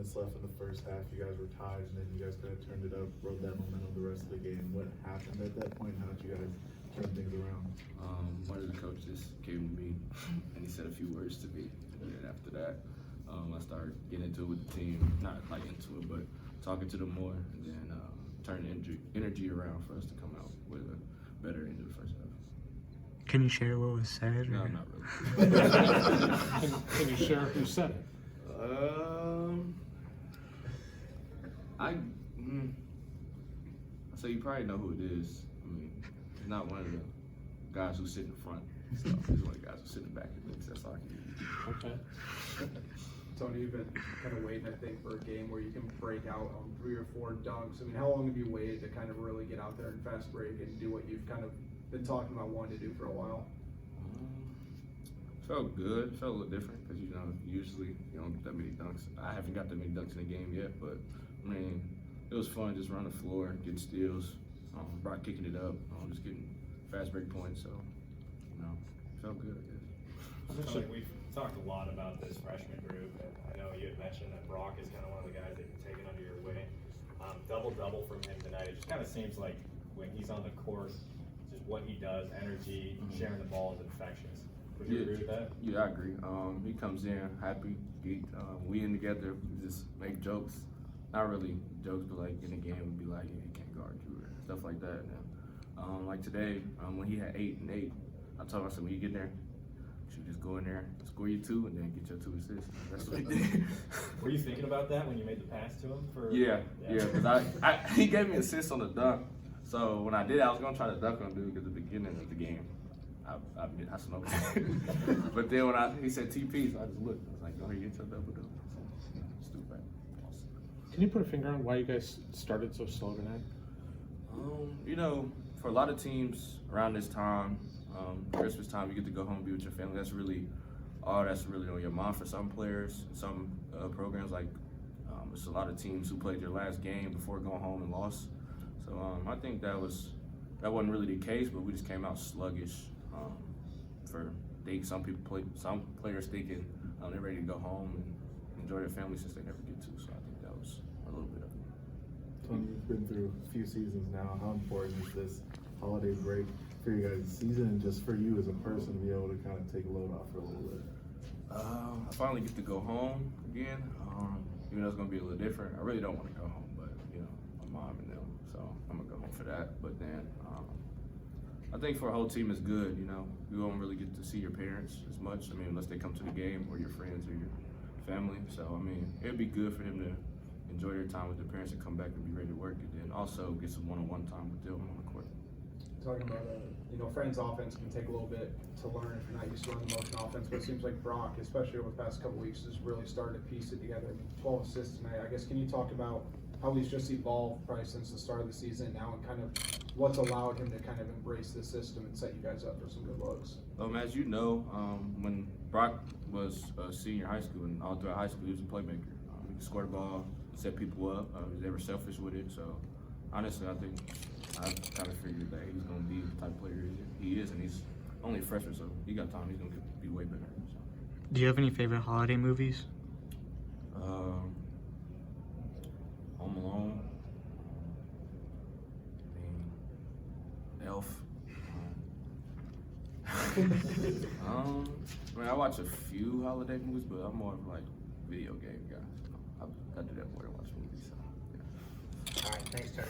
minutes left in the first half. You guys were tied, and then you guys kind of turned it up, rode that momentum the rest of the game. What happened at that point? How did you guys turn things around? One of the coaches came to me, and he said a few words to me. And then after that, I started getting into it with the team. Not like into it, but talking to them more, and then turn energy around for us to come out with a better end of the first half. Can you share what was said? No, not really. Can you share who said it? So you probably know who it is. I mean, he's not one of the guys who sit in front. So he's one of the guys who sit in the back and thinks that's all I can do. Okay. Tony, you've been kind of waiting, I think, for a game where you can break out on 3 or 4 dunks. I mean, how long have you waited to kind of really get out there and fast break and do what you've kind of been talking about wanting to do for a while? Felt good. Felt a little different because, you know, usually you don't get that many dunks. I haven't got that many dunks in the game yet, but, I mean, it was fun just running the floor, getting steals, Brock kicking it up, just getting fast break points. So, you know, felt good, I guess. So we've talked a lot about this freshman group, and I know you had mentioned that Brock is kind of one of the guys that can take it under your wing. Double-double from him tonight. It just kind of seems like when he's on the court, just what he does, energy, sharing the ball is infectious. Would you agree with that? Yeah, I agree. He comes in happy. We in together, we just make jokes. Not really jokes, but like in the game, we'd be like, yeah, he can't guard you, or stuff like that. And, like today, when he had 8 and 8, I told him, I said, when you get there, you should just go in there, score you 2, and then get your 2 assists. That's what he did. Were you thinking about that when you made the pass to him? Yeah, because he gave me assists on the dunk. So when I did, I was gonna try to dunk on dude at the beginning of the game. I admit I smoked. But then when he said TP, so I just looked. I was like, go ahead, get your double double. Stupid. Can you put a finger on why you guys started so slow tonight? You know, for a lot of teams around this time, Christmas time, you get to go home and be with your family. That's really all that's really on your mind. For some players, some programs, like it's a lot of teams who played their last game before going home and lost. So I think that wasn't really the case, but we just came out sluggish. Some players thinking they're ready to go home and enjoy their family since they never get to. So I think that was a little bit of it. Tony, you've been through a few seasons now. How important is this holiday break for you guys' season and just for you as a person to be able to kind of take a load off for a little bit? I finally get to go home again. Even though it's gonna be a little different. I really don't want to go home, but you know, my mom and them, so I'm gonna go home for that. But then I think for a whole team it's good. You know, you won't really get to see your parents as much. I mean, unless they come to the game or your friends or your family. So I mean, it'd be good for them to enjoy their time with their parents and come back and be ready to work, and then also get some one-on-one time with them on the court. Talking about, Friends offense can take a little bit to learn if you're not used to running the motion offense, but it seems like Brock, especially over the past couple weeks, has really started to piece it together. 12 assists tonight. I guess, can you talk about how he's just evolved probably since the start of the season now, and kind of what's allowed him to kind of embrace the system and set you guys up for some good looks? As you know, when Brock was a senior high school and all throughout high school, he was a playmaker. He could score the ball, set people up. He was never selfish with it. So honestly, I think I kind of figured that he's going to be the type of player he is, and he's only a freshman, so he got time. He's going to be way better. So. Do you have any favorite holiday movies? Home Alone, Elf. I watch a few holiday movies, but I'm more of like video game guy. I do that more than watch movies. So, yeah. All right, thanks, Tony.